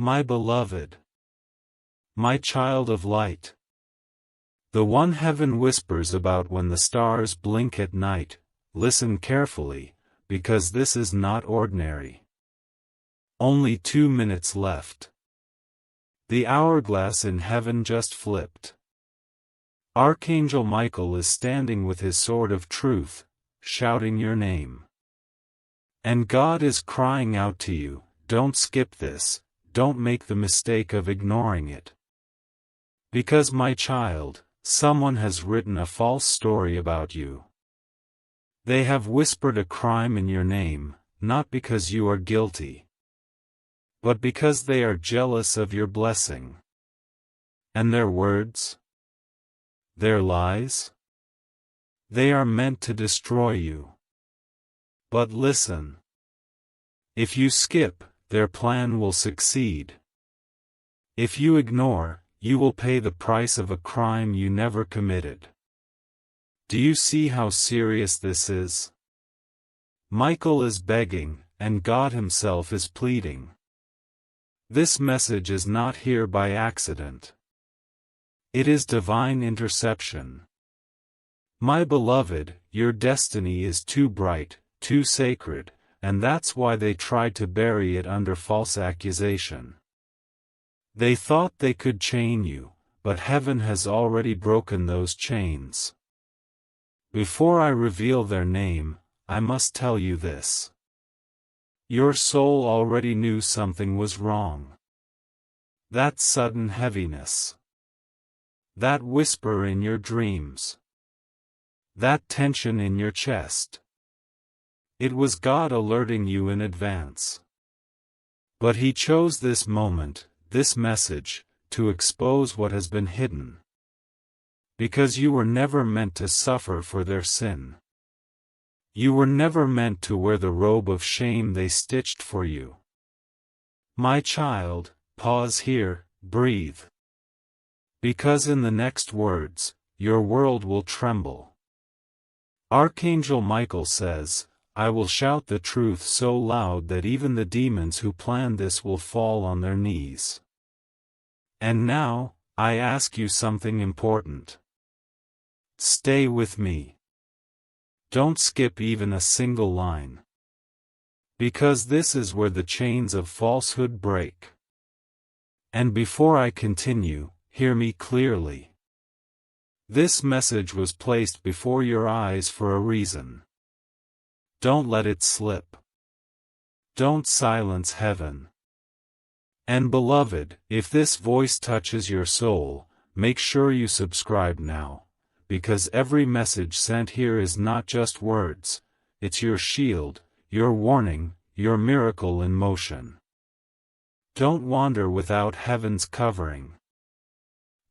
My beloved, my child of light, the one heaven whispers about when the stars blink at night, listen carefully, because this is not ordinary. Only 2 minutes left. The hourglass in heaven just flipped. Archangel Michael is standing with his sword of truth, shouting your name. And God is crying out to you, don't skip this, don't make the mistake of ignoring it. Because my child, someone has written a false story about you. They have whispered a crime in your name, not because you are guilty, but because they are jealous of your blessing. And their words? Their lies? They are meant to destroy you. But listen. If you skip, their plan will succeed. If you ignore, you will pay the price of a crime you never committed. Do you see how serious this is? Michael is begging, and God himself is pleading. This message is not here by accident. It is divine interception. My beloved, your destiny is too bright, too sacred, and that's why they tried to bury it under false accusation. They thought they could chain you, but heaven has already broken those chains. Before I reveal their name, I must tell you this. Your soul already knew something was wrong. That sudden heaviness. That whisper in your dreams. That tension in your chest. It was God alerting you in advance. But He chose this moment, this message, to expose what has been hidden. Because you were never meant to suffer for their sin. You were never meant to wear the robe of shame they stitched for you. My child, pause here, breathe. Because in the next words, your world will tremble. Archangel Michael says, I will shout the truth so loud that even the demons who planned this will fall on their knees. And now, I ask you something important. Stay with me. Don't skip even a single line. Because this is where the chains of falsehood break. And before I continue, hear me clearly. This message was placed before your eyes for a reason. Don't let it slip. Don't silence heaven. And beloved, if this voice touches your soul, make sure you subscribe now. Because every message sent here is not just words, it's your shield, your warning, your miracle in motion. Don't wander without heaven's covering.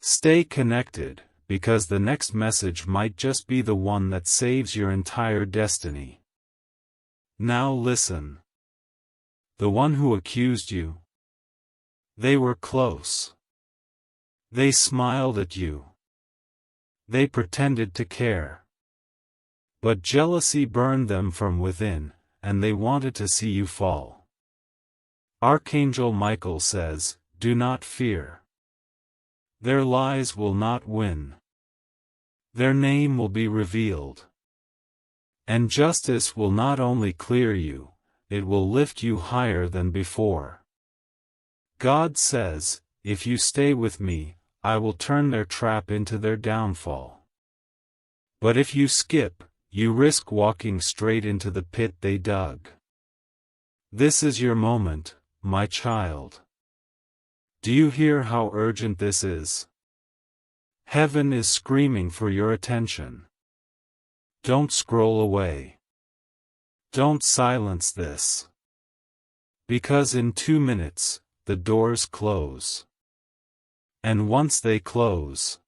Stay connected, because the next message might just be the one that saves your entire destiny. Now listen. The one who accused you. They were close. They smiled at you. They pretended to care. But jealousy burned them from within, and they wanted to see you fall. Archangel Michael says, do not fear. Their lies will not win. Their name will be revealed. And justice will not only clear you, it will lift you higher than before. God says, if you stay with me, I will turn their trap into their downfall. But if you skip, you risk walking straight into the pit they dug. This is your moment, my child. Do you hear how urgent this is? Heaven is screaming for your attention. Don't scroll away. Don't silence this. Because in 2 minutes, the doors close. And once they close,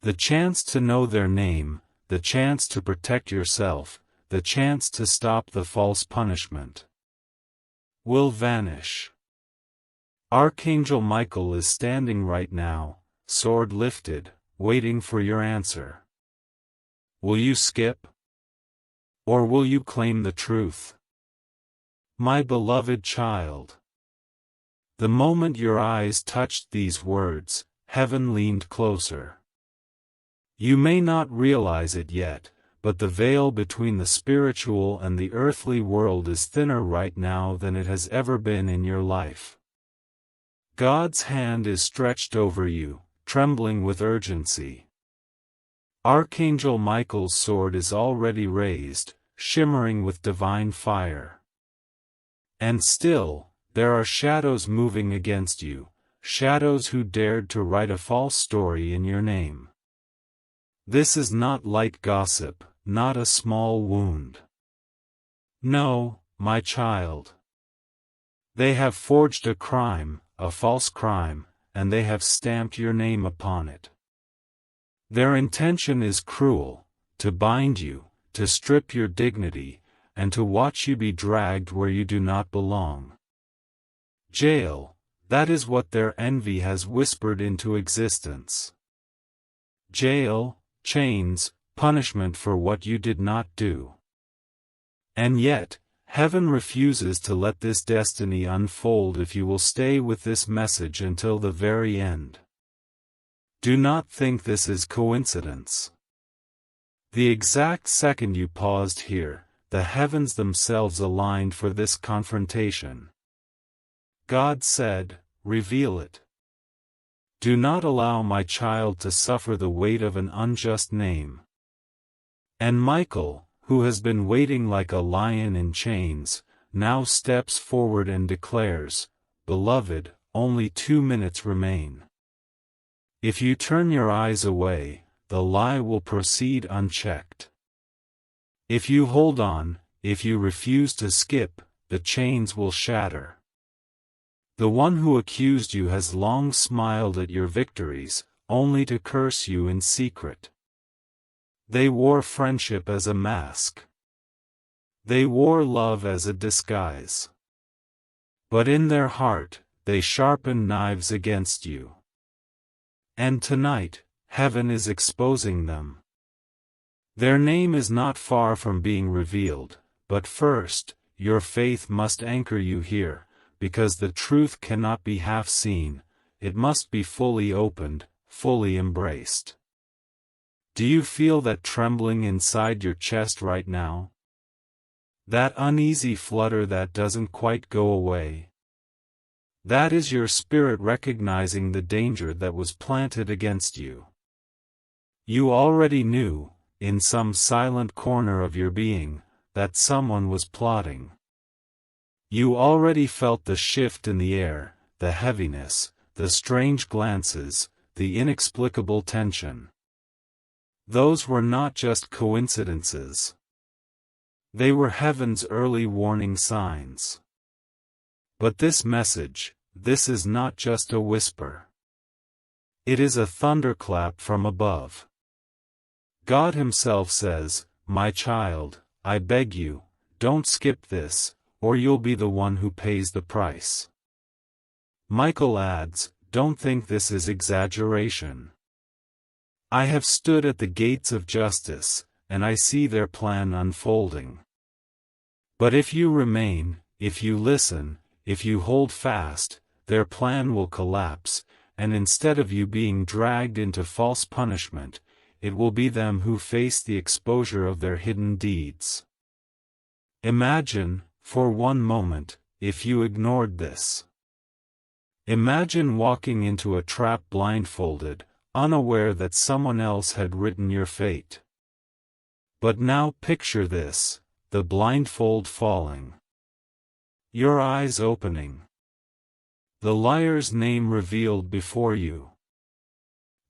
the chance to know their name, the chance to protect yourself, the chance to stop the false punishment, will vanish. Archangel Michael is standing right now, sword lifted, waiting for your answer. Will you skip? Or will you claim the truth? My beloved child. The moment your eyes touched these words, heaven leaned closer. You may not realize it yet, but the veil between the spiritual and the earthly world is thinner right now than it has ever been in your life. God's hand is stretched over you, trembling with urgency. Archangel Michael's sword is already raised, shimmering with divine fire. And still, there are shadows moving against you, shadows who dared to write a false story in your name. This is not light gossip, not a small wound. No, my child. They have forged a crime, a false crime, and they have stamped your name upon it. Their intention is cruel, to bind you, to strip your dignity, and to watch you be dragged where you do not belong. Jail, that is what their envy has whispered into existence. Jail, chains, punishment for what you did not do. And yet, heaven refuses to let this destiny unfold if you will stay with this message until the very end. Do not think this is coincidence. The exact second you paused here, the heavens themselves aligned for this confrontation. God said, "Reveal it. Do not allow my child to suffer the weight of an unjust name." And Michael, who has been waiting like a lion in chains, now steps forward and declares, "Beloved, only 2 minutes remain. If you turn your eyes away, the lie will proceed unchecked. If you hold on, if you refuse to skip, the chains will shatter. The one who accused you has long smiled at your victories, only to curse you in secret. They wore friendship as a mask. They wore love as a disguise. But in their heart, they sharpened knives against you. And tonight, heaven is exposing them. Their name is not far from being revealed, but first, your faith must anchor you here, because the truth cannot be half seen, it must be fully opened, fully embraced. Do you feel that trembling inside your chest right now? That uneasy flutter that doesn't quite go away? That is your spirit recognizing the danger that was planted against you. You already knew, in some silent corner of your being, that someone was plotting. You already felt the shift in the air, the heaviness, the strange glances, the inexplicable tension. Those were not just coincidences. They were heaven's early warning signs. But this message, this is not just a whisper. It is a thunderclap from above. God Himself says, "My child, I beg you, don't skip this, or you'll be the one who pays the price." Michael adds, "Don't think this is exaggeration. I have stood at the gates of justice, and I see their plan unfolding. But if you remain, if you listen, if you hold fast, their plan will collapse, and instead of you being dragged into false punishment, it will be them who face the exposure of their hidden deeds." Imagine, for one moment, if you ignored this. Imagine walking into a trap blindfolded, unaware that someone else had written your fate. But now picture this, the blindfold falling. Your eyes opening. The liar's name revealed before you.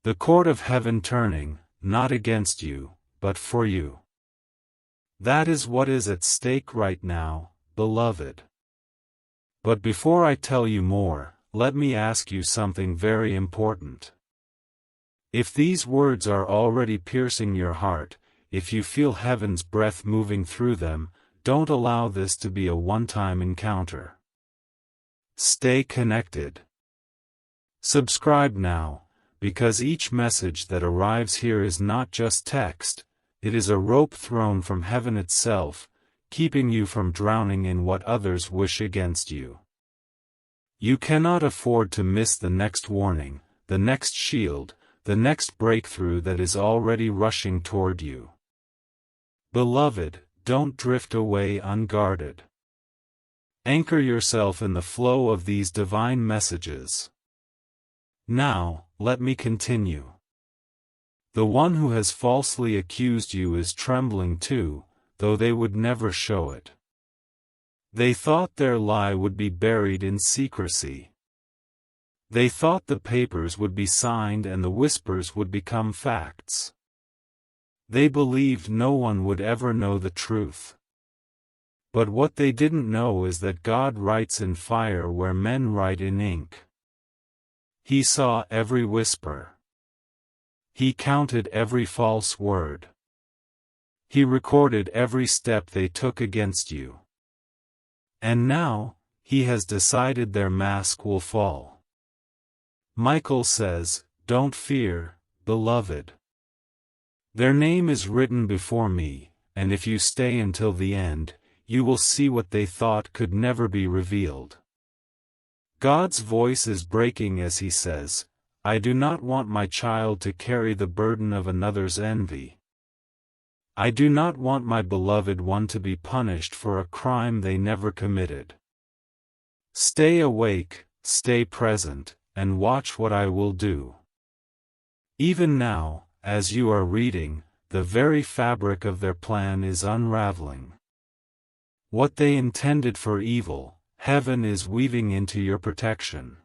The court of heaven turning, not against you, but for you. That is what is at stake right now, beloved. But before I tell you more, let me ask you something very important. If these words are already piercing your heart, if you feel heaven's breath moving through them, don't allow this to be a one-time encounter. Stay connected. Subscribe now, because each message that arrives here is not just text, it is a rope thrown from heaven itself, keeping you from drowning in what others wish against you. You cannot afford to miss the next warning, the next shield, the next breakthrough that is already rushing toward you. Beloved, don't drift away unguarded. Anchor yourself in the flow of these divine messages. Now, let me continue. The one who has falsely accused you is trembling too, though they would never show it. They thought their lie would be buried in secrecy. They thought the papers would be signed and the whispers would become facts. They believed no one would ever know the truth. But what they didn't know is that God writes in fire where men write in ink. He saw every whisper. He counted every false word. He recorded every step they took against you. And now, he has decided their mask will fall. Michael says, "Don't fear, beloved. Their name is written before me, and if you stay until the end, you will see what they thought could never be revealed." God's voice is breaking as he says, "I do not want my child to carry the burden of another's envy. I do not want my beloved one to be punished for a crime they never committed. Stay awake, stay present, and watch what I will do." Even now, as you are reading, the very fabric of their plan is unraveling. What they intended for evil, heaven is weaving into your protection.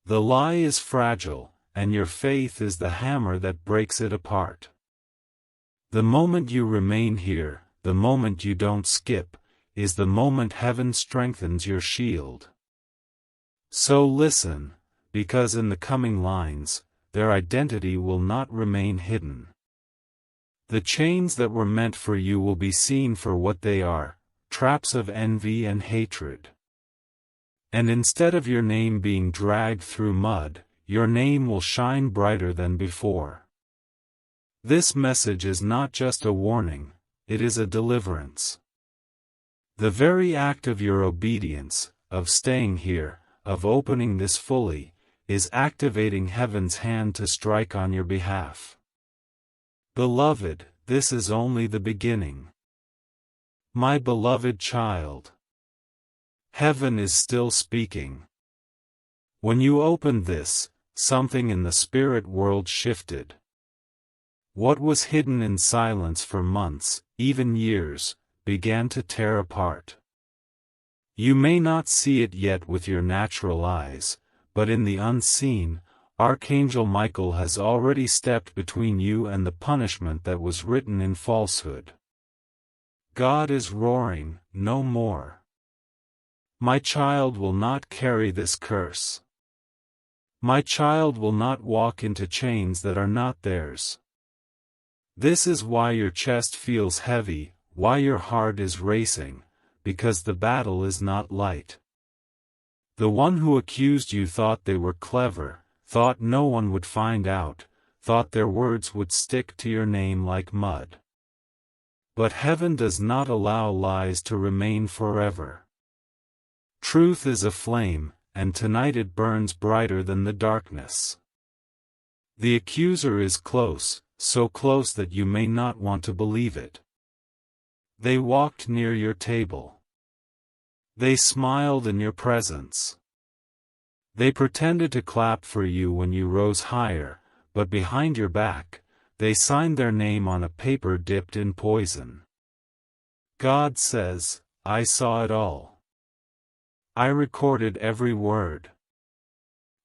The lie is fragile, and your faith is the hammer that breaks it apart. The moment you remain here, the moment you don't skip, is the moment heaven strengthens your shield. So listen, because in the coming lines, their identity will not remain hidden. The chains that were meant for you will be seen for what they are, traps of envy and hatred. And instead of your name being dragged through mud, your name will shine brighter than before. This message is not just a warning, it is a deliverance. The very act of your obedience, of staying here, of opening this fully, is activating heaven's hand to strike on your behalf. Beloved, this is only the beginning. My beloved child. Heaven is still speaking. When you opened this, something in the spirit world shifted. What was hidden in silence for months, even years, began to tear apart. You may not see it yet with your natural eyes, but in the unseen, Archangel Michael has already stepped between you and the punishment that was written in falsehood. God is roaring, "No more. My child will not carry this curse. My child will not walk into chains that are not theirs." This is why your chest feels heavy, why your heart is racing, because the battle is not light. The one who accused you thought they were clever, thought no one would find out, thought their words would stick to your name like mud. But heaven does not allow lies to remain forever. Truth is a flame, and tonight it burns brighter than the darkness. The accuser is close, so close that you may not want to believe it. They walked near your table. They smiled in your presence. They pretended to clap for you when you rose higher, but behind your back, they signed their name on a paper dipped in poison. God says, "I saw it all. I recorded every word.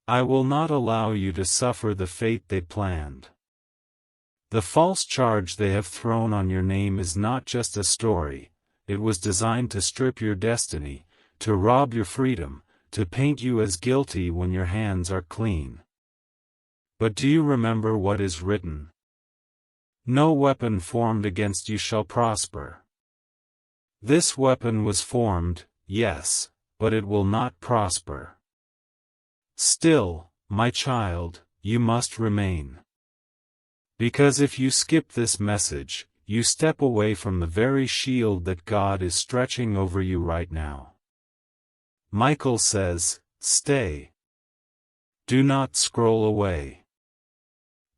I will not allow you to suffer the fate they planned." The false charge they have thrown on your name is not just a story, it was designed to strip your destiny, to rob your freedom, to paint you as guilty when your hands are clean. But do you remember what is written? "No weapon formed against you shall prosper." This weapon was formed, yes, but it will not prosper. Still, my child, you must remain. Because if you skip this message, you step away from the very shield that God is stretching over you right now. Michael says, Stay. Do not scroll away.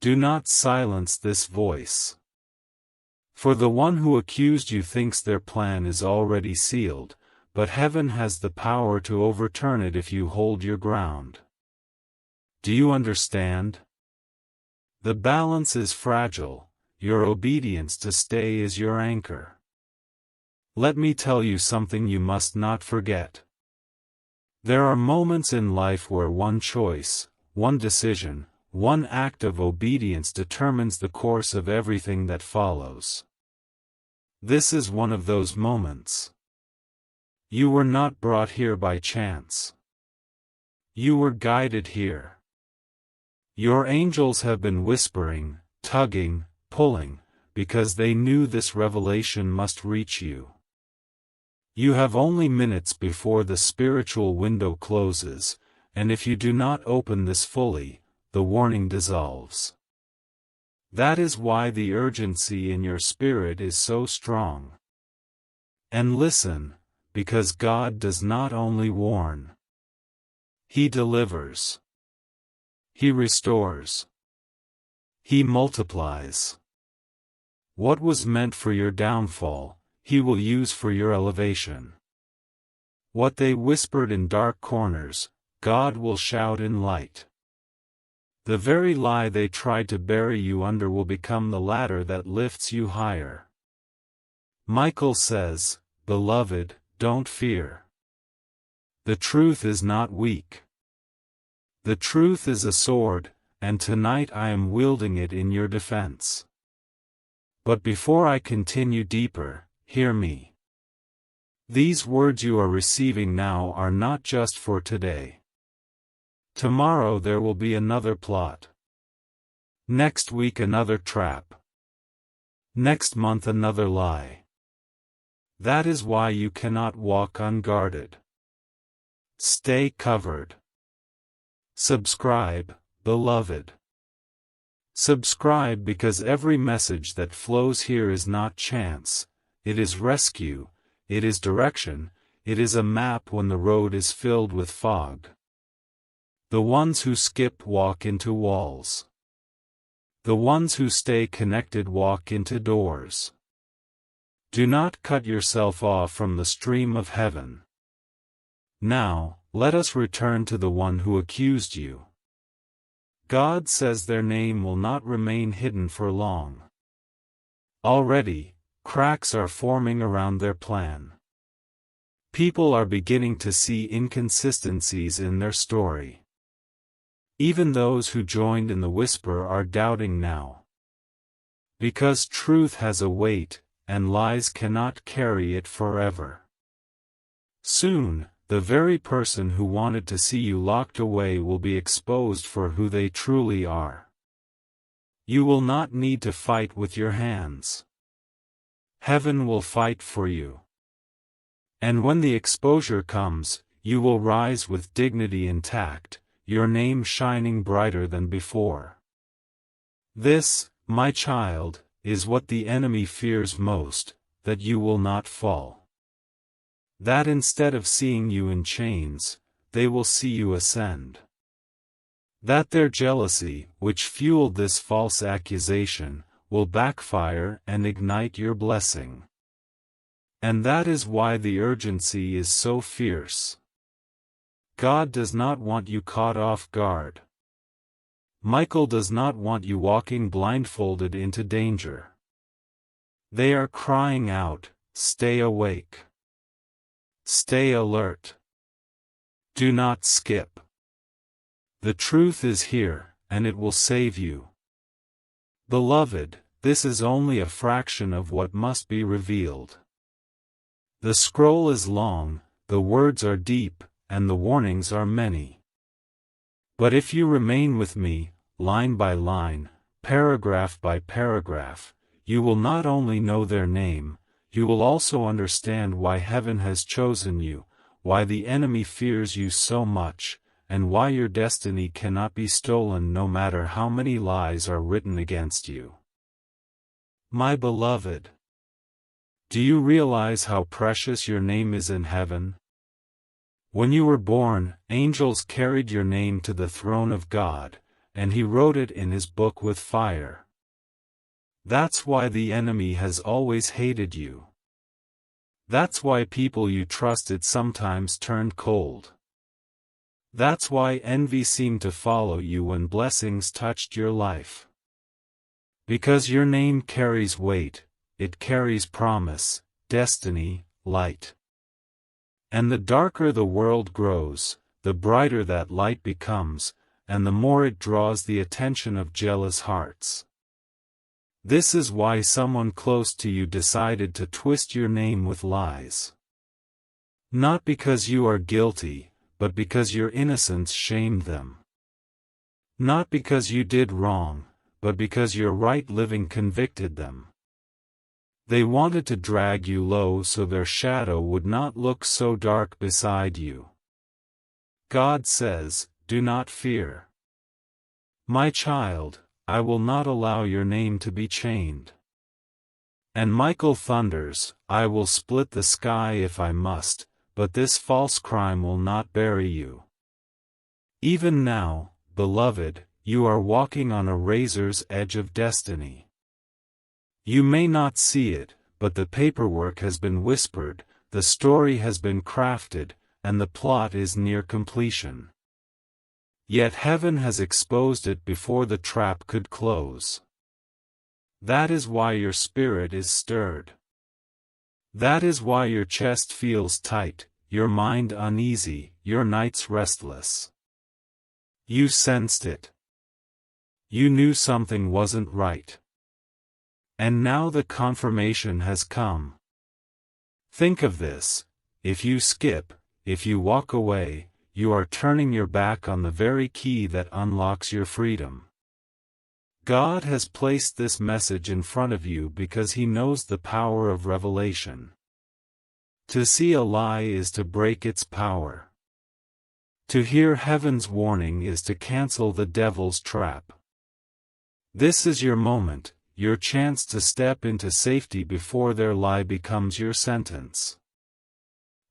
Do not silence this voice. For the one who accused you thinks their plan is already sealed, but heaven has the power to overturn it if you hold your ground. Do you understand? The balance is fragile, your obedience to stay is your anchor. Let me tell you something you must not forget. There are moments in life where one choice, one decision, one act of obedience determines the course of everything that follows. This is one of those moments. You were not brought here by chance. You were guided here. Your angels have been whispering, tugging, pulling, because they knew this revelation must reach you. You have only minutes before the spiritual window closes, and if you do not open this fully, the warning dissolves. That is why the urgency in your spirit is so strong. And listen, because God does not only warn. He delivers. He restores. He multiplies. What was meant for your downfall, He will use for your elevation. What they whispered in dark corners, God will shout in light. The very lie they tried to bury you under will become the ladder that lifts you higher. Michael says, "Beloved, don't fear. The truth is not weak. The truth is a sword, and tonight I am wielding it in your defense. But before I continue deeper, hear me. These words you are receiving now are not just for today. Tomorrow there will be another plot. Next week another trap. Next month another lie. That is why you cannot walk unguarded. Stay covered. Subscribe, beloved. Subscribe because every message that flows here is not chance, it is rescue, it is direction, it is a map when the road is filled with fog. The ones who skip walk into walls. The ones who stay connected walk into doors. Do not cut yourself off from the stream of heaven. Now, let us return to the one who accused you. God says their name will not remain hidden for long. Already, cracks are forming around their plan. People are beginning to see inconsistencies in their story. Even those who joined in the whisper are doubting now. Because truth has a weight, and lies cannot carry it forever. Soon, the very person who wanted to see you locked away will be exposed for who they truly are. You will not need to fight with your hands. Heaven will fight for you. And when the exposure comes, you will rise with dignity intact, your name shining brighter than before. This, my child, is what the enemy fears most, that you will not fall. That instead of seeing you in chains, they will see you ascend. That their jealousy, which fueled this false accusation, will backfire and ignite your blessing. And that is why the urgency is so fierce. God does not want you caught off guard. Michael does not want you walking blindfolded into danger. They are crying out, "Stay awake. Stay alert. Do not skip. The truth is here, and it will save you." Beloved, this is only a fraction of what must be revealed. The scroll is long, the words are deep, and the warnings are many. But if you remain with me, line by line, paragraph by paragraph, you will not only know their name, you will also understand why heaven has chosen you, why the enemy fears you so much, and why your destiny cannot be stolen no matter how many lies are written against you. My beloved, do you realize how precious your name is in heaven? When you were born, angels carried your name to the throne of God, and He wrote it in His book with fire. That's why the enemy has always hated you. That's why people you trusted sometimes turned cold. That's why envy seemed to follow you when blessings touched your life. Because your name carries weight, it carries promise, destiny, light. And the darker the world grows, the brighter that light becomes, and the more it draws the attention of jealous hearts. This is why someone close to you decided to twist your name with lies. Not because you are guilty, but because your innocence shamed them. Not because you did wrong, but because your right living convicted them. They wanted to drag you low so their shadow would not look so dark beside you. God says, "Do not fear. My child, I will not allow your name to be chained." And Michael thunders, "I will split the sky if I must, but this false crime will not bury you." Even now, beloved, you are walking on a razor's edge of destiny. You may not see it, but the paperwork has been whispered, the story has been crafted, and the plot is near completion. Yet heaven has exposed it before the trap could close. That is why your spirit is stirred. That is why your chest feels tight, your mind uneasy, your nights restless. You sensed it. You knew something wasn't right. And now the confirmation has come. Think of this: if you skip, if you walk away, you are turning your back on the very key that unlocks your freedom. God has placed this message in front of you because He knows the power of revelation. To see a lie is to break its power. To hear heaven's warning is to cancel the devil's trap. This is your moment, your chance to step into safety before their lie becomes your sentence.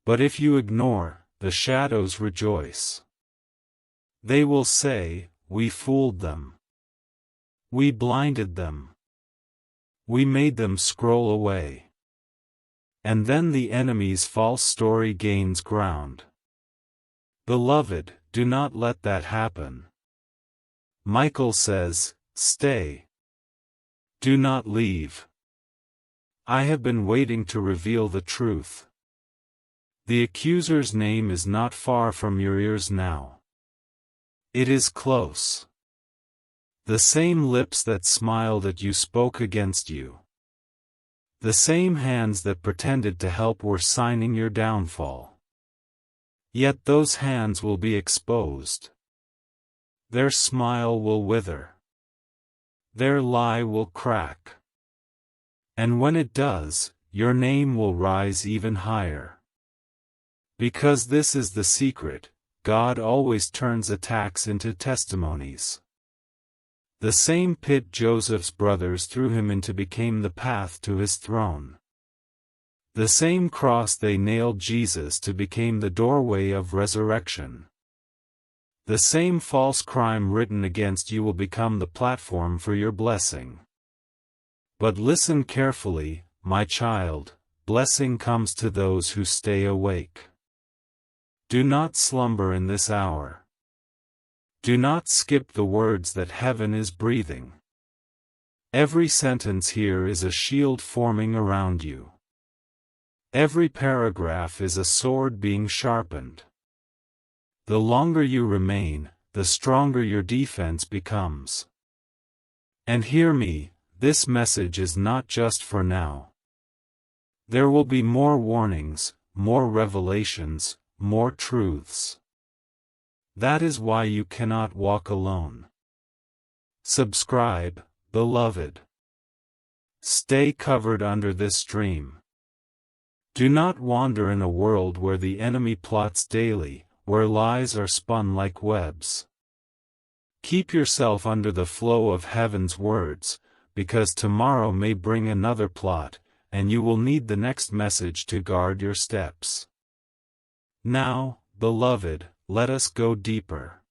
But if you ignore, the shadows rejoice. They will say, "We fooled them. We blinded them. We made them scroll away." And then the enemy's false story gains ground. Beloved, do not let that happen. Michael says, "Stay. Do not leave. I have been waiting to reveal the truth." The accuser's name is not far from your ears now. It is close. The same lips that smiled at you spoke against you. The same hands that pretended to help were signing your downfall. Yet those hands will be exposed. Their smile will wither. Their lie will crack. And when it does, your name will rise even higher. Because this is the secret: God always turns attacks into testimonies. The same pit Joseph's brothers threw him into became the path to his throne. The same cross they nailed Jesus to became the doorway of resurrection. The same false crime written against you will become the platform for your blessing. But listen carefully, my child, blessing comes to those who stay awake. Do not slumber in this hour. Do not skip the words that heaven is breathing. Every sentence here is a shield forming around you. Every paragraph is a sword being sharpened. The longer you remain, the stronger your defense becomes. And hear me, this message is not just for now. There will be more warnings, more revelations, more truths. That is why you cannot walk alone. Subscribe, beloved. Stay covered under this stream. Do not wander in a world where the enemy plots daily, where lies are spun like webs. Keep yourself under the flow of heaven's words, because tomorrow may bring another plot, and you will need the next message to guard your steps. Now, beloved, let us go deeper.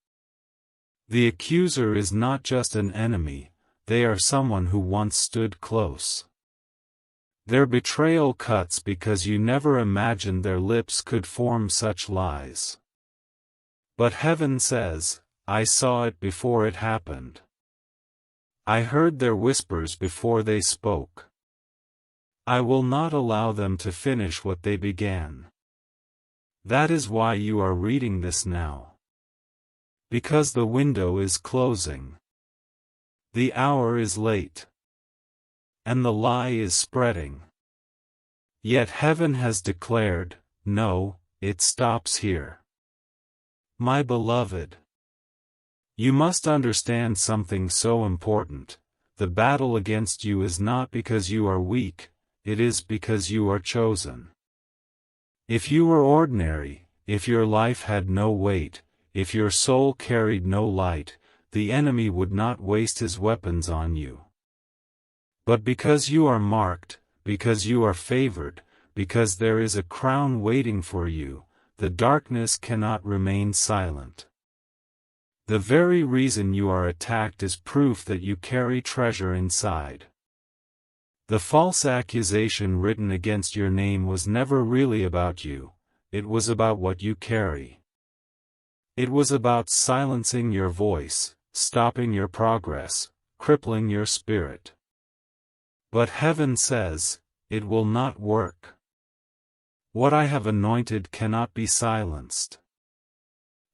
The accuser is not just an enemy, they are someone who once stood close. Their betrayal cuts because you never imagined their lips could form such lies. But heaven says, I saw it before it happened. I heard their whispers before they spoke. I will not allow them to finish what they began. That is why you are reading this now. Because the window is closing. The hour is late. And the lie is spreading. Yet heaven has declared, no, it stops here. My beloved, you must understand something so important. The battle against you is not because you are weak, it is because you are chosen. If you were ordinary, if your life had no weight, if your soul carried no light, the enemy would not waste his weapons on you. But because you are marked, because you are favored, because there is a crown waiting for you, the darkness cannot remain silent. The very reason you are attacked is proof that you carry treasure inside. The false accusation written against your name was never really about you, it was about what you carry. It was about silencing your voice, stopping your progress, crippling your spirit. But heaven says, it will not work. What I have anointed cannot be silenced.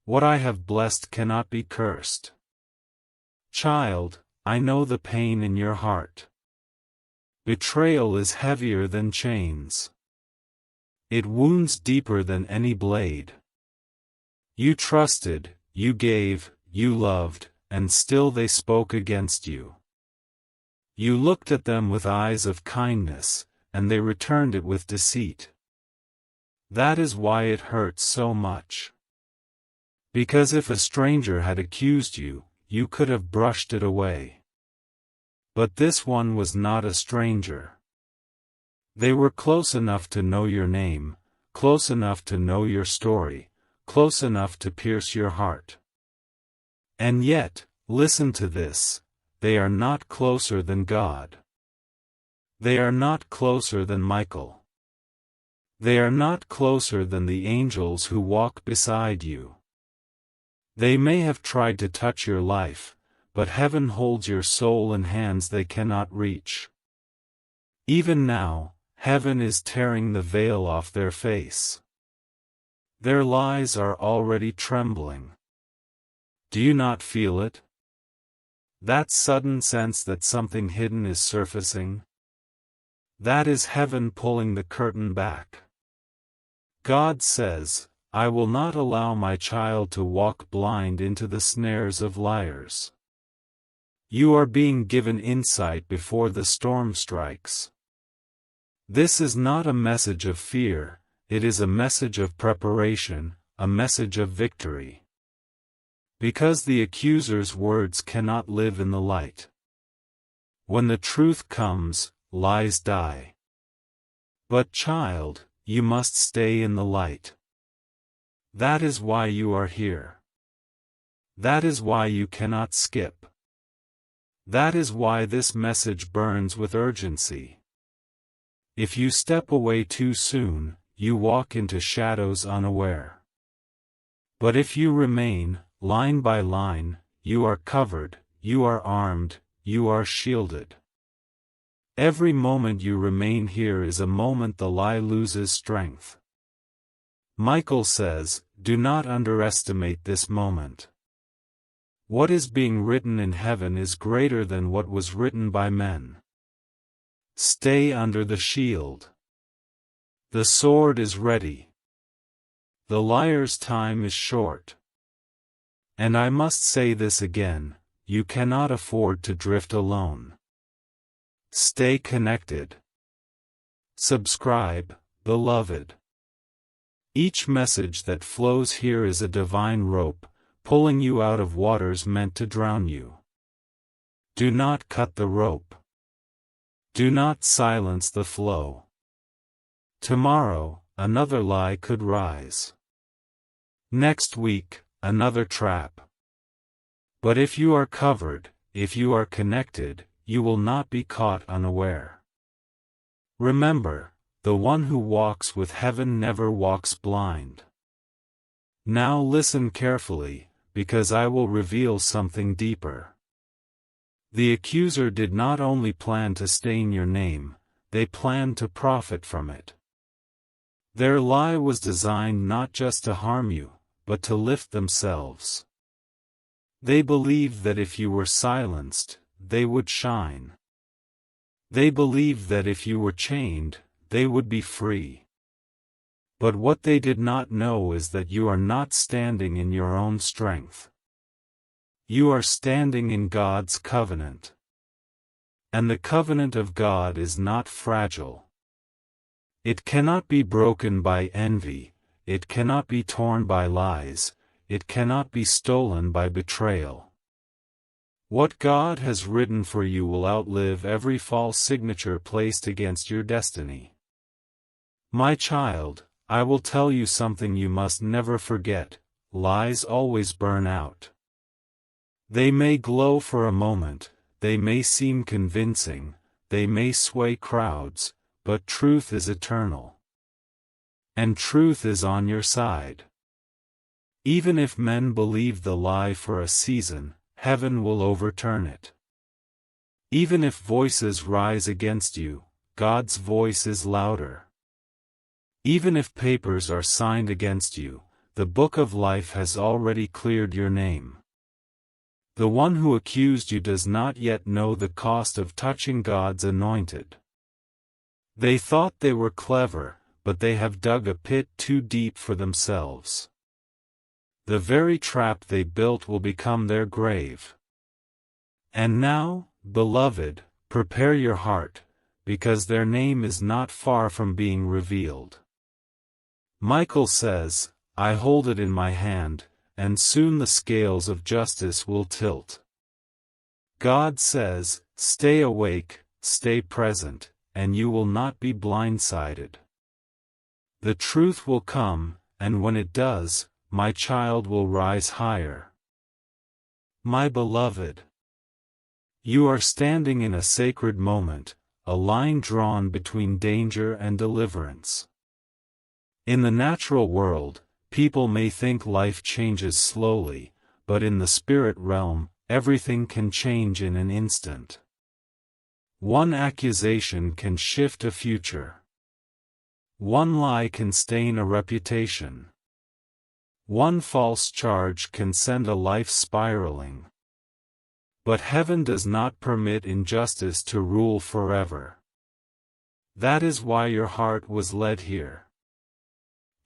What I have blessed cannot be cursed. Child, I know the pain in your heart. Betrayal is heavier than chains. It wounds deeper than any blade. You trusted, you gave, you loved, and still they spoke against you. You looked at them with eyes of kindness, and they returned it with deceit. That is why it hurts so much. Because if a stranger had accused you, you could have brushed it away. But this one was not a stranger. They were close enough to know your name, close enough to know your story, close enough to pierce your heart. And yet, listen to this, they are not closer than God. They are not closer than Michael. They are not closer than the angels who walk beside you. They may have tried to touch your life, but heaven holds your soul in hands they cannot reach. Even now, heaven is tearing the veil off their face. Their lies are already trembling. Do you not feel it? That sudden sense that something hidden is surfacing? That is heaven pulling the curtain back. God says, I will not allow my child to walk blind into the snares of liars. You are being given insight before the storm strikes. This is not a message of fear, it is a message of preparation, a message of victory. Because the accuser's words cannot live in the light. When the truth comes, lies die. But child, you must stay in the light. That is why you are here. That is why you cannot skip. That is why this message burns with urgency. If you step away too soon, you walk into shadows unaware. But if you remain, line by line, you are covered, you are armed, you are shielded. Every moment you remain here is a moment the lie loses strength. Michael says, do not underestimate this moment. What is being written in heaven is greater than what was written by men. Stay under the shield. The sword is ready. The liar's time is short. And I must say this again, you cannot afford to drift alone. Stay connected. Subscribe, beloved. Each message that flows here is a divine rope, pulling you out of waters meant to drown you. Do not cut the rope. Do not silence the flow. Tomorrow, another lie could rise. Next week, another trap. But if you are covered, if you are connected, you will not be caught unaware. Remember, the one who walks with heaven never walks blind. Now listen carefully, because I will reveal something deeper. The accuser did not only plan to stain your name, they planned to profit from it. Their lie was designed not just to harm you, but to lift themselves. They believed that if you were silenced, they would shine. They believed that if you were chained, they would be free. But what they did not know is that you are not standing in your own strength. You are standing in God's covenant. And the covenant of God is not fragile. It cannot be broken by envy, it cannot be torn by lies, it cannot be stolen by betrayal. What God has written for you will outlive every false signature placed against your destiny. My child, I will tell you something you must never forget: lies always burn out. They may glow for a moment, they may seem convincing, they may sway crowds, but truth is eternal. And truth is on your side. Even if men believe the lie for a season, heaven will overturn it. Even if voices rise against you, God's voice is louder. Even if papers are signed against you, the book of life has already cleared your name. The one who accused you does not yet know the cost of touching God's anointed. They thought they were clever, but they have dug a pit too deep for themselves. The very trap they built will become their grave. And now, beloved, prepare your heart, because their name is not far from being revealed. Michael says, I hold it in my hand, and soon the scales of justice will tilt. God says, stay awake, stay present, and you will not be blindsided. The truth will come, and when it does, my child will rise higher. My beloved, you are standing in a sacred moment, a line drawn between danger and deliverance. In the natural world, people may think life changes slowly, but in the spirit realm, everything can change in an instant. One accusation can shift a future. One lie can stain a reputation. One false charge can send a life spiraling. But heaven does not permit injustice to rule forever. That is why your heart was led here.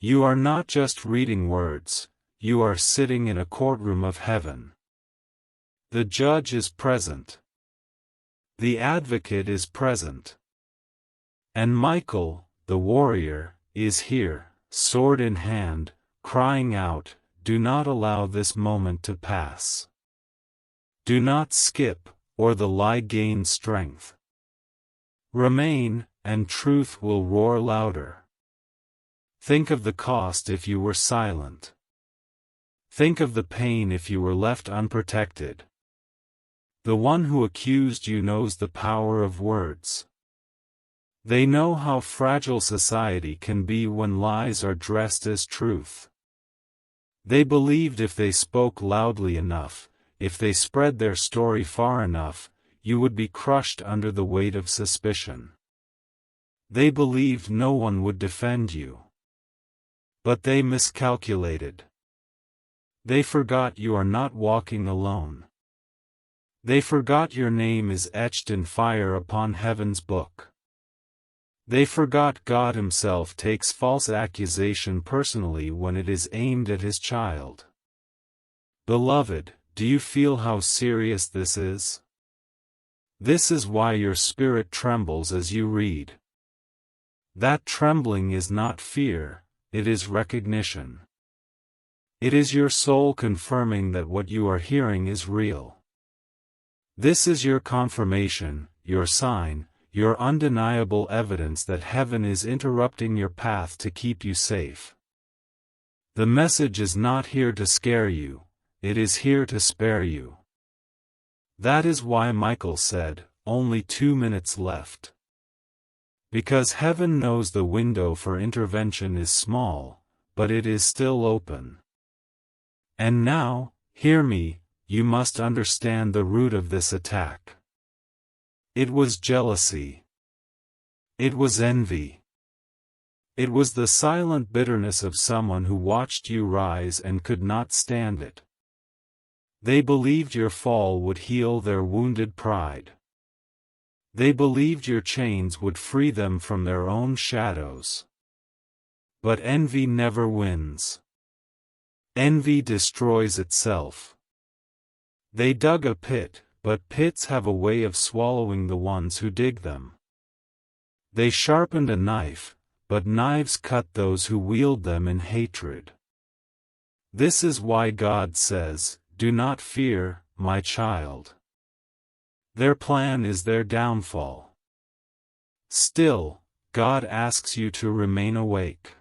You are not just reading words, you are sitting in a courtroom of heaven. The judge is present. The advocate is present. And Michael, the warrior, is here, sword in hand, crying out, do not allow this moment to pass. Do not skip, or the lie gains strength. Remain, and truth will roar louder. Think of the cost if you were silent. Think of the pain if you were left unprotected. The one who accused you knows the power of words. They know how fragile society can be when lies are dressed as truth. They believed if they spoke loudly enough, if they spread their story far enough, you would be crushed under the weight of suspicion. They believed no one would defend you. But they miscalculated. They forgot you are not walking alone. They forgot your name is etched in fire upon heaven's book. They forgot God Himself takes false accusation personally when it is aimed at His child. Beloved, do you feel how serious this is? This is why your spirit trembles as you read. That trembling is not fear, it is recognition. It is your soul confirming that what you are hearing is real. This is your confirmation, your sign, your undeniable evidence that heaven is interrupting your path to keep you safe. The message is not here to scare you, it is here to spare you. That is why Michael said, only 2 minutes left. Because heaven knows the window for intervention is small, but it is still open. And now, hear me, you must understand the root of this attack. It was jealousy. It was envy. It was the silent bitterness of someone who watched you rise and could not stand it. They believed your fall would heal their wounded pride. They believed your chains would free them from their own shadows. But envy never wins. Envy destroys itself. They dug a pit, but pits have a way of swallowing the ones who dig them. They sharpened a knife, but knives cut those who wield them in hatred. This is why God says, do not fear, my child. Their plan is their downfall. Still, God asks you to remain awake.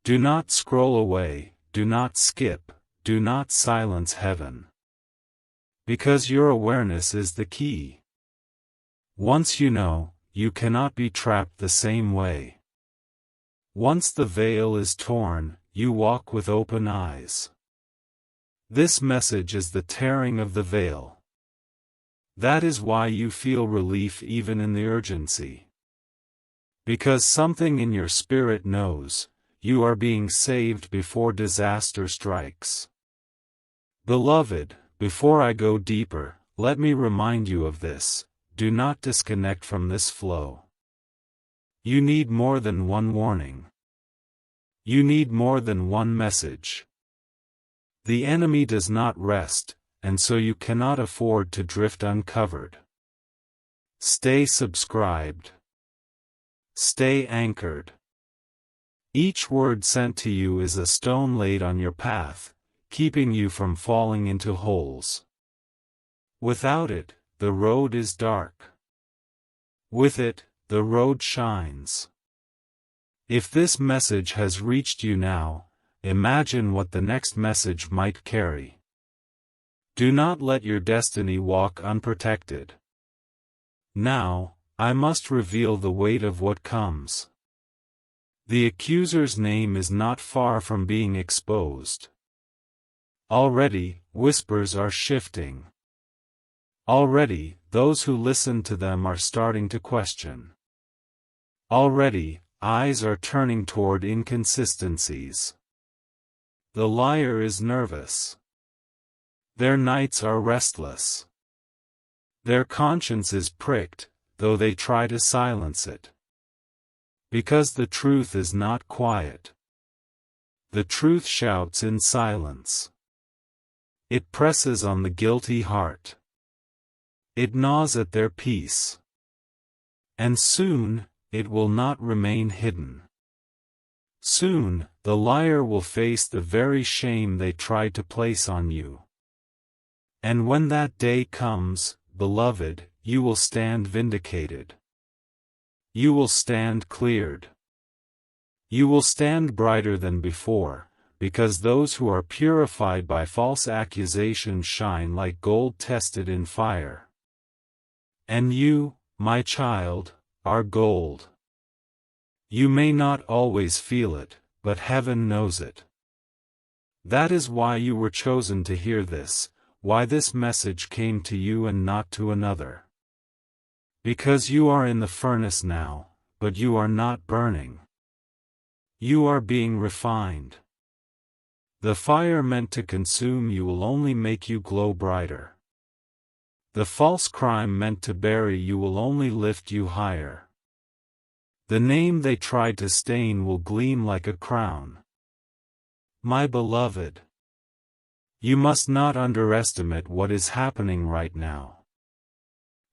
Do not scroll away, do not skip, do not silence heaven. Because your awareness is the key. Once you know, you cannot be trapped the same way. Once the veil is torn, you walk with open eyes. This message is the tearing of the veil. That is why you feel relief even in the urgency. Because something in your spirit knows, you are being saved before disaster strikes. Beloved, before I go deeper, let me remind you of this, do not disconnect from this flow. You need more than one warning. You need more than one message. The enemy does not rest, and so you cannot afford to drift uncovered. Stay subscribed. Stay anchored. Each word sent to you is a stone laid on your path, keeping you from falling into holes. Without it, the road is dark. With it, the road shines. If this message has reached you now, imagine what the next message might carry. Do not let your destiny walk unprotected. Now, I must reveal the weight of what comes. The accuser's name is not far from being exposed. Already, whispers are shifting. Already, those who listen to them are starting to question. Already, eyes are turning toward inconsistencies. The liar is nervous. Their nights are restless. Their conscience is pricked, though they try to silence it. Because the truth is not quiet. The truth shouts in silence. It presses on the guilty heart. It gnaws at their peace. And soon, it will not remain hidden. Soon, the liar will face the very shame they tried to place on you. And when that day comes, beloved, you will stand vindicated. You will stand cleared. You will stand brighter than before, because those who are purified by false accusations shine like gold tested in fire. And you, my child, are gold. You may not always feel it, but heaven knows it. That is why you were chosen to hear this, why this message came to you and not to another. Because you are in the furnace now, but you are not burning. You are being refined. The fire meant to consume you will only make you glow brighter. The false crime meant to bury you will only lift you higher. The name they tried to stain will gleam like a crown. My beloved, you must not underestimate what is happening right now.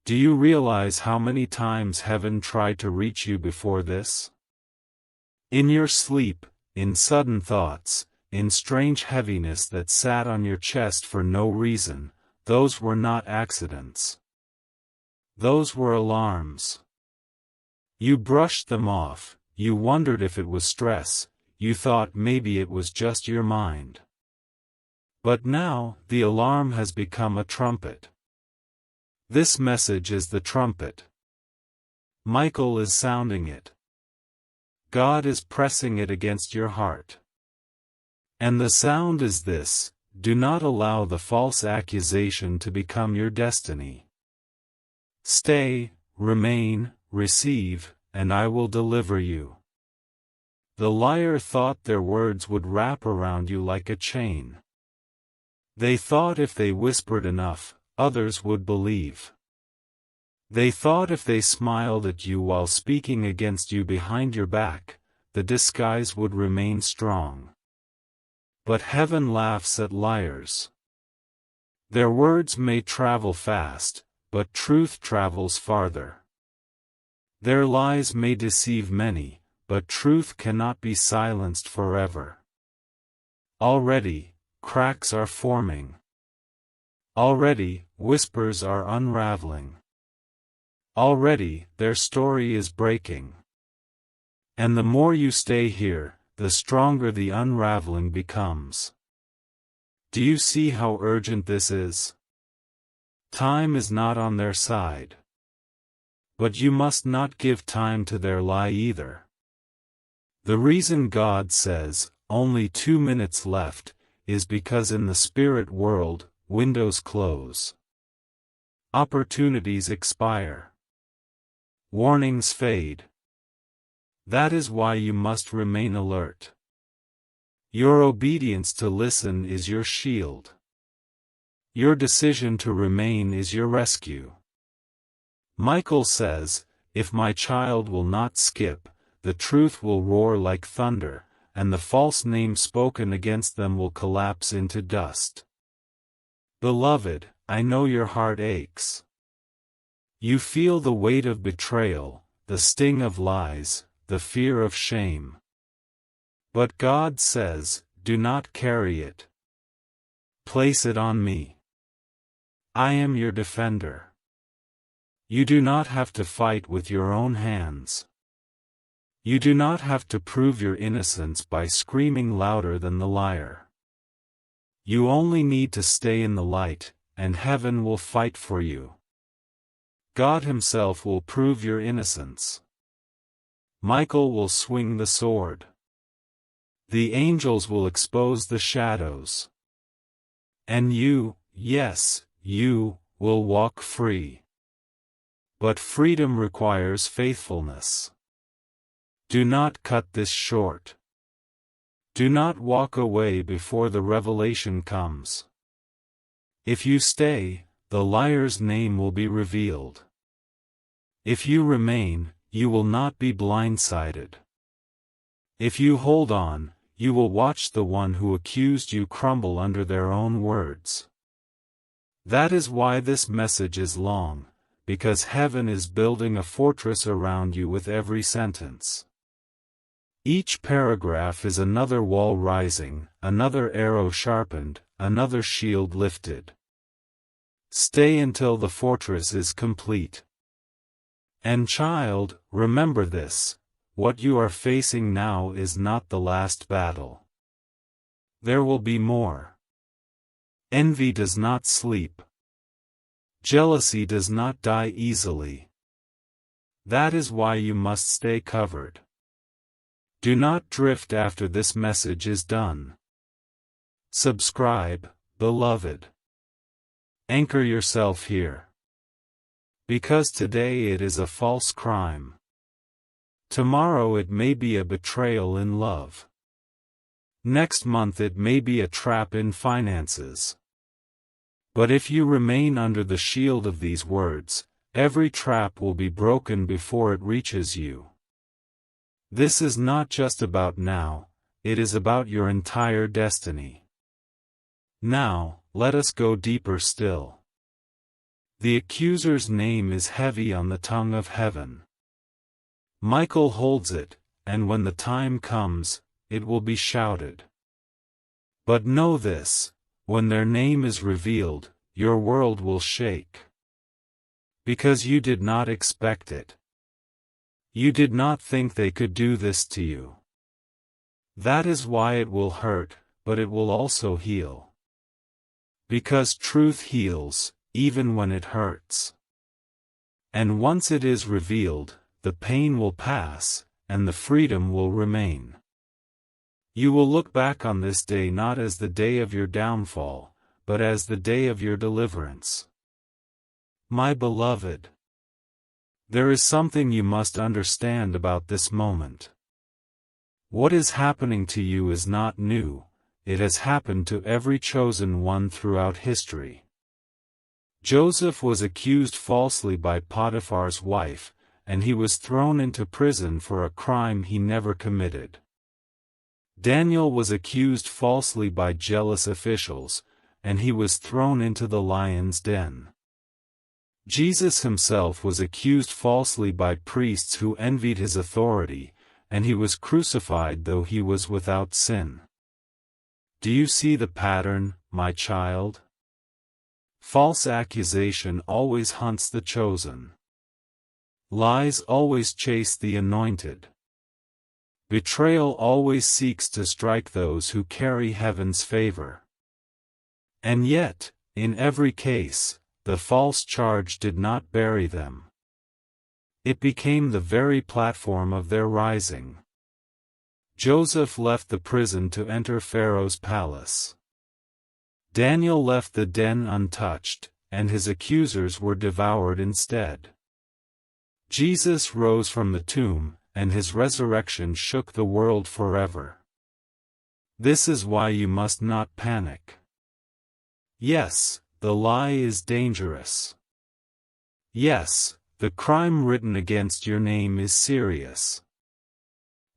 Do you realize how many times heaven tried to reach you before this? In your sleep, in sudden thoughts, in strange heaviness that sat on your chest for no reason, those were not accidents. Those were alarms. You brushed them off, you wondered if it was stress, you thought maybe it was just your mind. But now, the alarm has become a trumpet. This message is the trumpet. Michael is sounding it. God is pressing it against your heart. And the sound is this: do not allow the false accusation to become your destiny. Stay, remain, receive, and I will deliver you. The liar thought their words would wrap around you like a chain. They thought if they whispered enough, others would believe. They thought if they smiled at you while speaking against you behind your back, the disguise would remain strong. But heaven laughs at liars. Their words may travel fast, but truth travels farther. Their lies may deceive many, but truth cannot be silenced forever. Already, cracks are forming. Already, whispers are unraveling. Already, their story is breaking. And the more you stay here, the stronger the unraveling becomes. Do you see how urgent this is? Time is not on their side. But you must not give time to their lie either. The reason God says, "Only 2 minutes left," is because in the spirit world, windows close. Opportunities expire. Warnings fade. That is why you must remain alert. Your obedience to listen is your shield. Your decision to remain is your rescue. Michael says, "If my child will not skip, the truth will roar like thunder, and the false name spoken against them will collapse into dust." Beloved, I know your heart aches. You feel the weight of betrayal, the sting of lies, the fear of shame. But God says, "Do not carry it. Place it on me. I am your defender." You do not have to fight with your own hands. You do not have to prove your innocence by screaming louder than the liar. You only need to stay in the light, and heaven will fight for you. God Himself will prove your innocence. Michael will swing the sword. The angels will expose the shadows. And you, yes, you, will walk free. But freedom requires faithfulness. Do not cut this short. Do not walk away before the revelation comes. If you stay, the liar's name will be revealed. If you remain, you will not be blindsided. If you hold on, you will watch the one who accused you crumble under their own words. That is why this message is long, because heaven is building a fortress around you with every sentence. Each paragraph is another wall rising, another arrow sharpened, another shield lifted. Stay until the fortress is complete. And child, remember this: what you are facing now is not the last battle. There will be more. Envy does not sleep. Jealousy does not die easily. That is why you must stay covered. Do not drift after this message is done. Subscribe, beloved. Anchor yourself here. Because today it is a false crime. Tomorrow it may be a betrayal in love. Next month it may be a trap in finances. But if you remain under the shield of these words, every trap will be broken before it reaches you. This is not just about now, it is about your entire destiny. Now, let us go deeper still. The accuser's name is heavy on the tongue of heaven. Michael holds it, and when the time comes, it will be shouted. But know this: when their name is revealed, your world will shake. Because you did not expect it. You did not think they could do this to you. That is why it will hurt, but it will also heal. Because truth heals, even when it hurts. And once it is revealed, the pain will pass, and the freedom will remain. You will look back on this day not as the day of your downfall, but as the day of your deliverance. My beloved, there is something you must understand about this moment. What is happening to you is not new, it has happened to every chosen one throughout history. Joseph was accused falsely by Potiphar's wife, and he was thrown into prison for a crime he never committed. Daniel was accused falsely by jealous officials, and he was thrown into the lion's den. Jesus himself was accused falsely by priests who envied his authority, and he was crucified though he was without sin. Do you see the pattern, my child? False accusation always hunts the chosen. Lies always chase the anointed. Betrayal always seeks to strike those who carry heaven's favor. And yet, in every case, the false charge did not bury them. It became the very platform of their rising. Joseph left the prison to enter Pharaoh's palace. Daniel left the den untouched, and his accusers were devoured instead. Jesus rose from the tomb, and his resurrection shook the world forever. This is why you must not panic. Yes, the lie is dangerous. Yes, the crime written against your name is serious.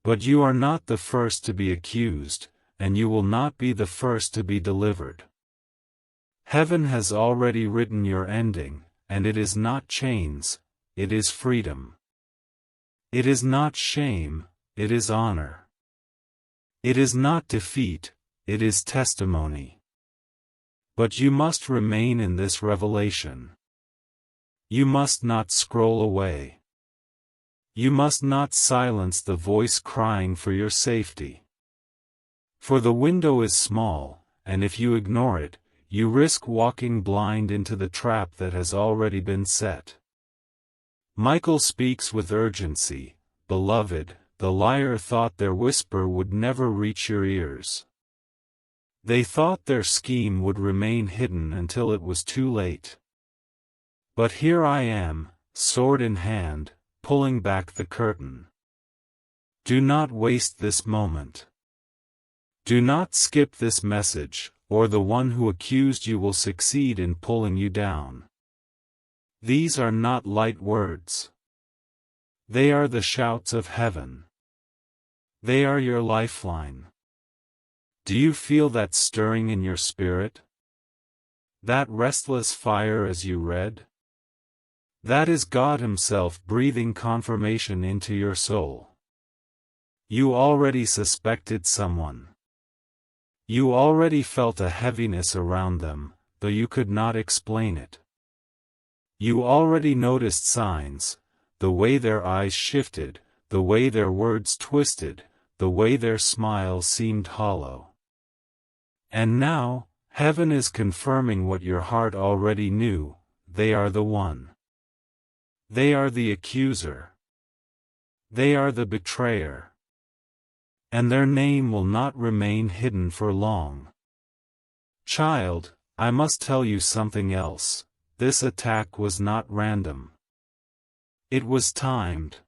But you are not the first to be accused, and you will not be the first to be delivered. Heaven has already written your ending, and it is not chains, it is freedom. It is not shame, it is honor. It is not defeat, it is testimony. But you must remain in this revelation. You must not scroll away. You must not silence the voice crying for your safety. For the window is small, and if you ignore it, you risk walking blind into the trap that has already been set. Michael speaks with urgency. Beloved, the liar thought their whisper would never reach your ears. They thought their scheme would remain hidden until it was too late. But here I am, sword in hand, pulling back the curtain. Do not waste this moment. Do not skip this message, or the one who accused you will succeed in pulling you down. These are not light words. They are the shouts of heaven. They are your lifeline. Do you feel that stirring in your spirit? That restless fire as you read? That is God Himself breathing confirmation into your soul. You already suspected someone. You already felt a heaviness around them, though you could not explain it. You already noticed signs, the way their eyes shifted, the way their words twisted, the way their smile seemed hollow. And now, heaven is confirming what your heart already knew: they are the one. They are the accuser. They are the betrayer. And their name will not remain hidden for long. Child, I must tell you something else. This attack was not random. It was timed.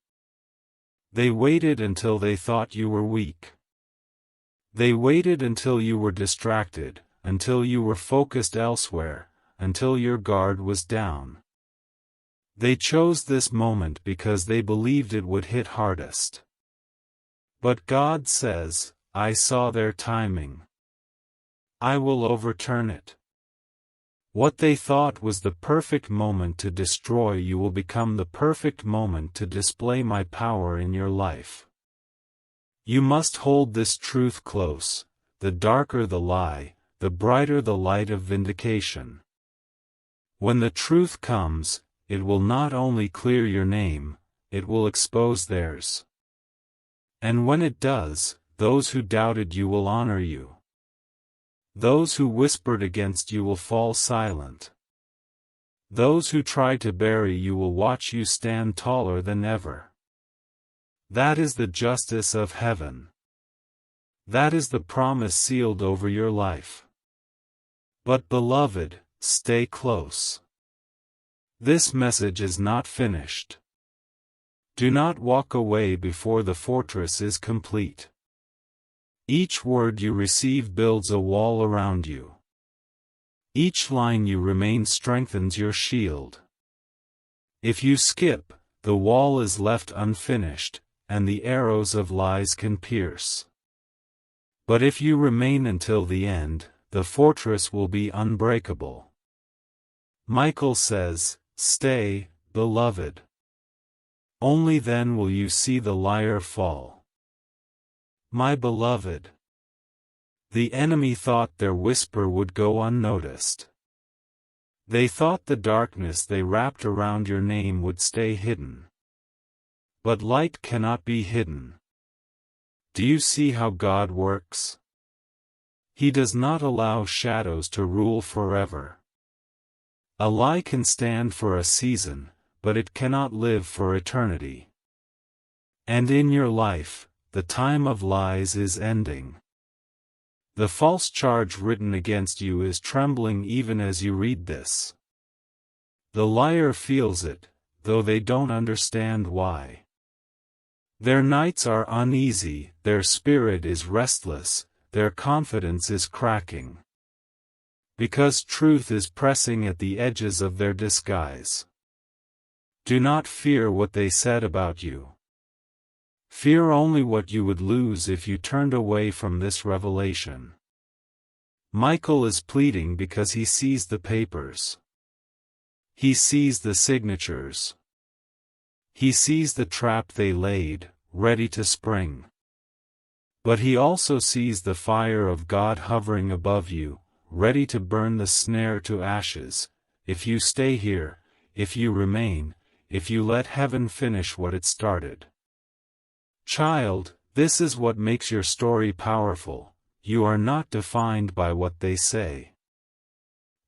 They waited until they thought you were weak. They waited until you were distracted, until you were focused elsewhere, until your guard was down. They chose this moment because they believed it would hit hardest. But God says, I saw their timing. I will overturn it. What they thought was the perfect moment to destroy you will become the perfect moment to display my power in your life. You must hold this truth close: the darker the lie, the brighter the light of vindication. When the truth comes, it will not only clear your name, it will expose theirs. And when it does, those who doubted you will honor you. Those who whispered against you will fall silent. Those who tried to bury you will watch you stand taller than ever. That is the justice of heaven. That is the promise sealed over your life. But beloved, stay close. This message is not finished. Do not walk away before the fortress is complete. Each word you receive builds a wall around you. Each line you remain strengthens your shield. If you skip, the wall is left unfinished, and the arrows of lies can pierce. But if you remain until the end, the fortress will be unbreakable. Michael says, "Stay, beloved. Only then will you see the liar fall." My beloved. The enemy thought their whisper would go unnoticed. They thought the darkness they wrapped around your name would stay hidden. But light cannot be hidden. Do you see how God works? He does not allow shadows to rule forever. A lie can stand for a season, but it cannot live for eternity. And in your life, the time of lies is ending. The false charge written against you is trembling even as you read this. The liar feels it, though they don't understand why. Their nights are uneasy, their spirit is restless, their confidence is cracking. Because truth is pressing at the edges of their disguise. Do not fear what they said about you. Fear only what you would lose if you turned away from this revelation. Michael is pleading because he sees the papers. He sees the signatures. He sees the trap they laid, ready to spring. But he also sees the fire of God hovering above you, ready to burn the snare to ashes, if you stay here, if you remain, if you let heaven finish what it started. Child, this is what makes your story powerful. You are not defined by what they say.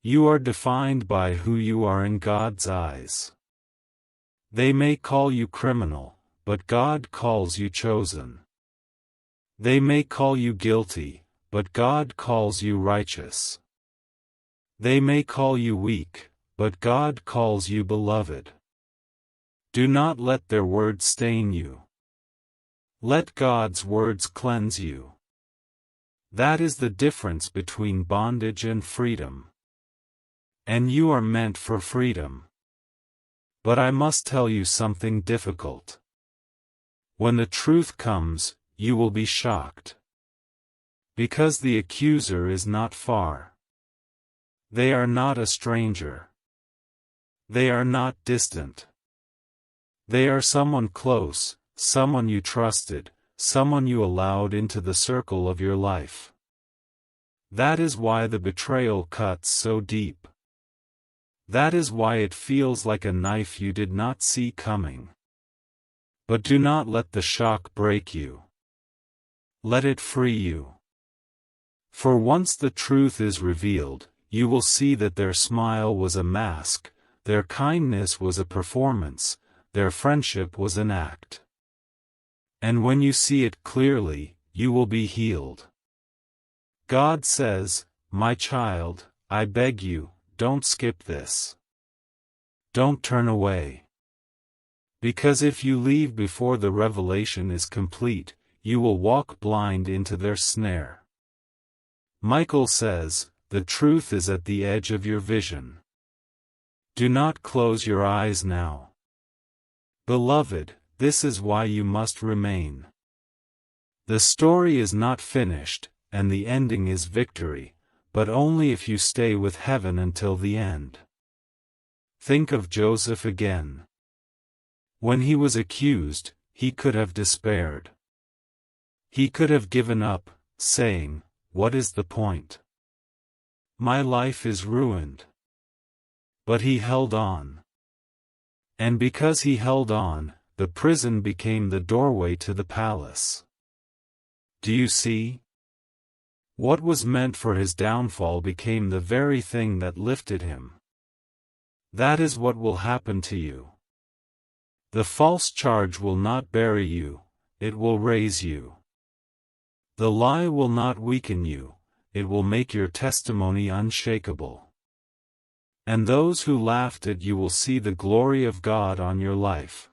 You are defined by who you are in God's eyes. They may call you criminal, but God calls you chosen. They may call you guilty, but God calls you righteous. They may call you weak, but God calls you beloved. Do not let their words stain you. Let God's words cleanse you. That is the difference between bondage and freedom. And you are meant for freedom. But I must tell you something difficult. When the truth comes, you will be shocked. Because the accuser is not far. They are not a stranger. They are not distant. They are someone close, someone you trusted, someone you allowed into the circle of your life. That is why the betrayal cuts so deep. That is why it feels like a knife you did not see coming. But do not let the shock break you. Let it free you. For once the truth is revealed, you will see that their smile was a mask, their kindness was a performance, their friendship was an act. And when you see it clearly, you will be healed. God says, "My child, I beg you, don't skip this. Don't turn away. Because if you leave before the revelation is complete, you will walk blind into their snare." Michael says, the truth is at the edge of your vision. Do not close your eyes now. Beloved, this is why you must remain. The story is not finished, and the ending is victory, but only if you stay with heaven until the end. Think of Joseph again. When he was accused, he could have despaired. He could have given up, saying, "What is the point? My life is ruined." But he held on. And because he held on, the prison became the doorway to the palace. Do you see? What was meant for his downfall became the very thing that lifted him. That is what will happen to you. The false charge will not bury you, it will raise you. The lie will not weaken you, it will make your testimony unshakable. And those who laughed at you will see the glory of God on your life.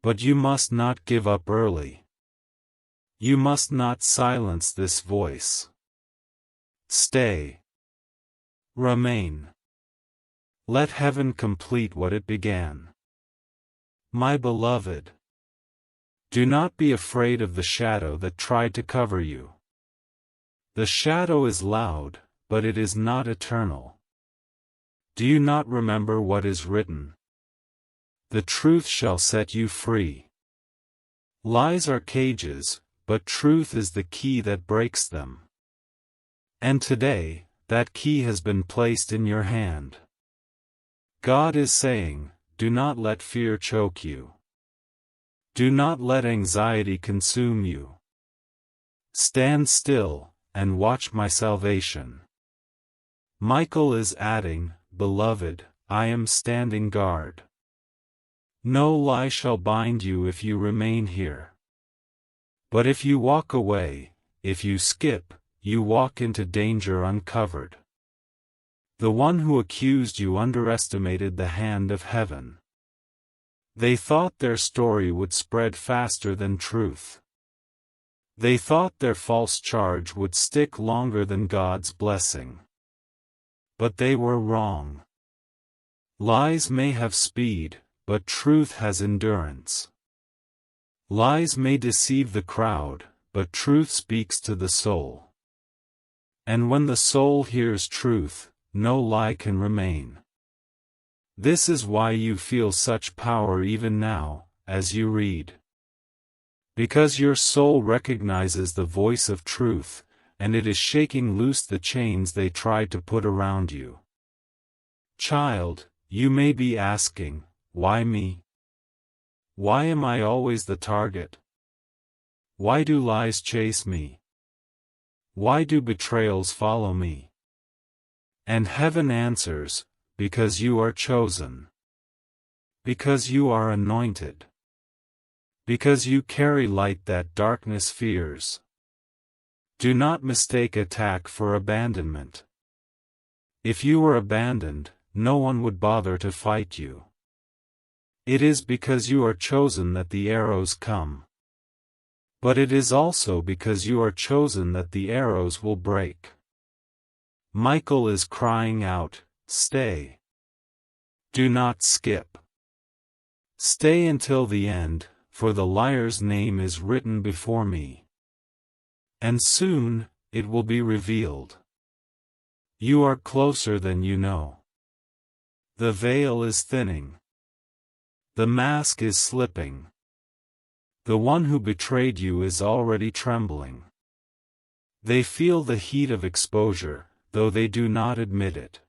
But you must not give up early. You must not silence this voice. Stay. Remain. Let heaven complete what it began. My beloved, do not be afraid of the shadow that tried to cover you. The shadow is loud, but it is not eternal. Do you not remember what is written? The truth shall set you free. Lies are cages, but truth is the key that breaks them. And today, that key has been placed in your hand. God is saying, do not let fear choke you. Do not let anxiety consume you. Stand still, and watch my salvation. Michael is adding, Beloved, I am standing guard. No lie shall bind you if you remain here. But if you walk away, if you skip, you walk into danger uncovered. The one who accused you underestimated the hand of heaven. They thought their story would spread faster than truth. They thought their false charge would stick longer than God's blessing. But they were wrong. Lies may have speed, but truth has endurance. Lies may deceive the crowd, but truth speaks to the soul. And when the soul hears truth, no lie can remain. This is why you feel such power even now, as you read. Because your soul recognizes the voice of truth, and it is shaking loose the chains they tried to put around you. Child, you may be asking, why me? Why am I always the target? Why do lies chase me? Why do betrayals follow me? And heaven answers, because you are chosen. Because you are anointed. Because you carry light that darkness fears. Do not mistake attack for abandonment. If you were abandoned, no one would bother to fight you. It is because you are chosen that the arrows come. But it is also because you are chosen that the arrows will break. Michael is crying out, Stay. Do not skip. Stay until the end, for the liar's name is written before me. And soon, it will be revealed. You are closer than you know. The veil is thinning. The mask is slipping. The one who betrayed you is already trembling. They feel the heat of exposure, though they do not admit it.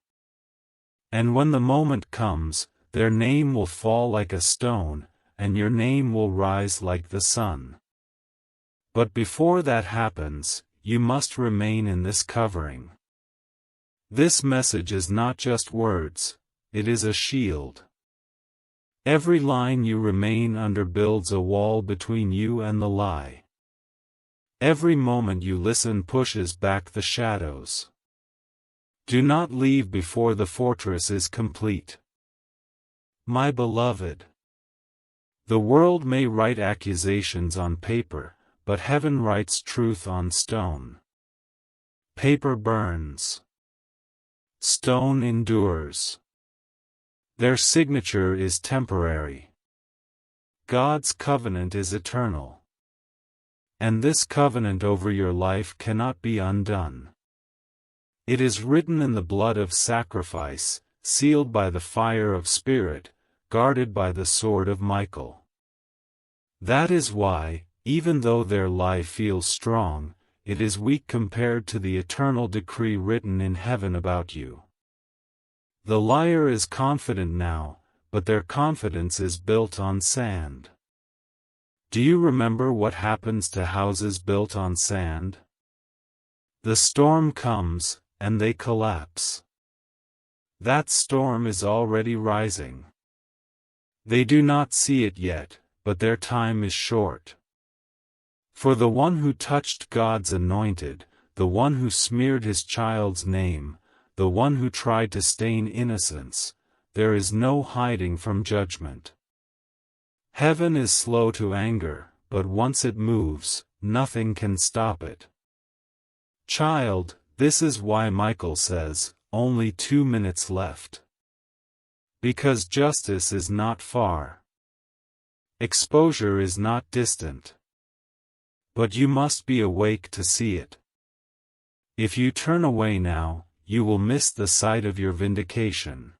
And when the moment comes, their name will fall like a stone, and your name will rise like the sun. But before that happens, you must remain in this covering. This message is not just words, it is a shield. Every line you remain under builds a wall between you and the lie. Every moment you listen pushes back the shadows. Do not leave before the fortress is complete. My beloved, the world may write accusations on paper, but heaven writes truth on stone. Paper burns. Stone endures. Their signature is temporary. God's covenant is eternal. And this covenant over your life cannot be undone. It is written in the blood of sacrifice, sealed by the fire of Spirit, guarded by the sword of Michael. That is why, even though their lie feels strong, it is weak compared to the eternal decree written in heaven about you. The liar is confident now, but their confidence is built on sand. Do you remember what happens to houses built on sand? The storm comes, and they collapse. That storm is already rising. They do not see it yet, but their time is short. For the one who touched God's anointed, the one who smeared his child's name, the one who tried to stain innocence, there is no hiding from judgment. Heaven is slow to anger, but once it moves, nothing can stop it. Child, this is why Michael says, only 2 minutes left. Because justice is not far. Exposure is not distant. But you must be awake to see it. If you turn away now, you will miss the sight of your vindication.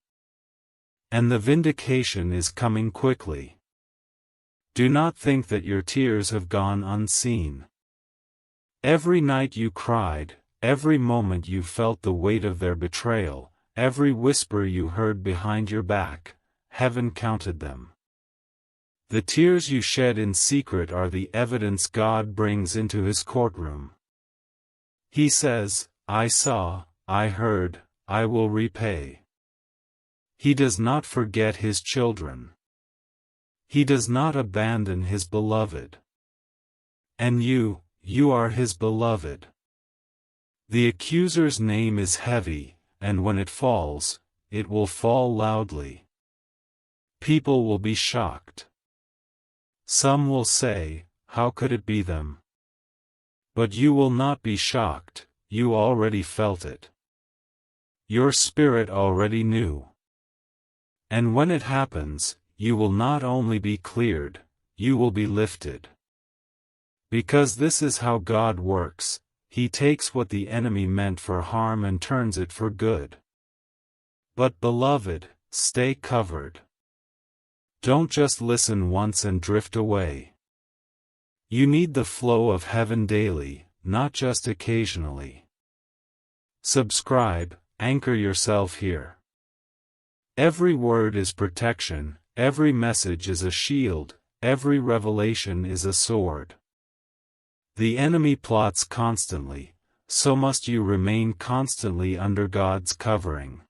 And the vindication is coming quickly. Do not think that your tears have gone unseen. Every night you cried, every moment you felt the weight of their betrayal, every whisper you heard behind your back, heaven counted them. The tears you shed in secret are the evidence God brings into his courtroom. He says, I saw, I heard, I will repay. He does not forget his children. He does not abandon his beloved. And you are his beloved. The accuser's name is heavy, and when it falls, it will fall loudly. People will be shocked. Some will say, how could it be them? But you will not be shocked, you already felt it. Your spirit already knew. And when it happens, you will not only be cleared, you will be lifted. Because this is how God works, he takes what the enemy meant for harm and turns it for good. But beloved, stay covered. Don't just listen once and drift away. You need the flow of heaven daily, not just occasionally. Subscribe, anchor yourself here. Every word is protection, every message is a shield, every revelation is a sword. The enemy plots constantly, so must you remain constantly under God's covering.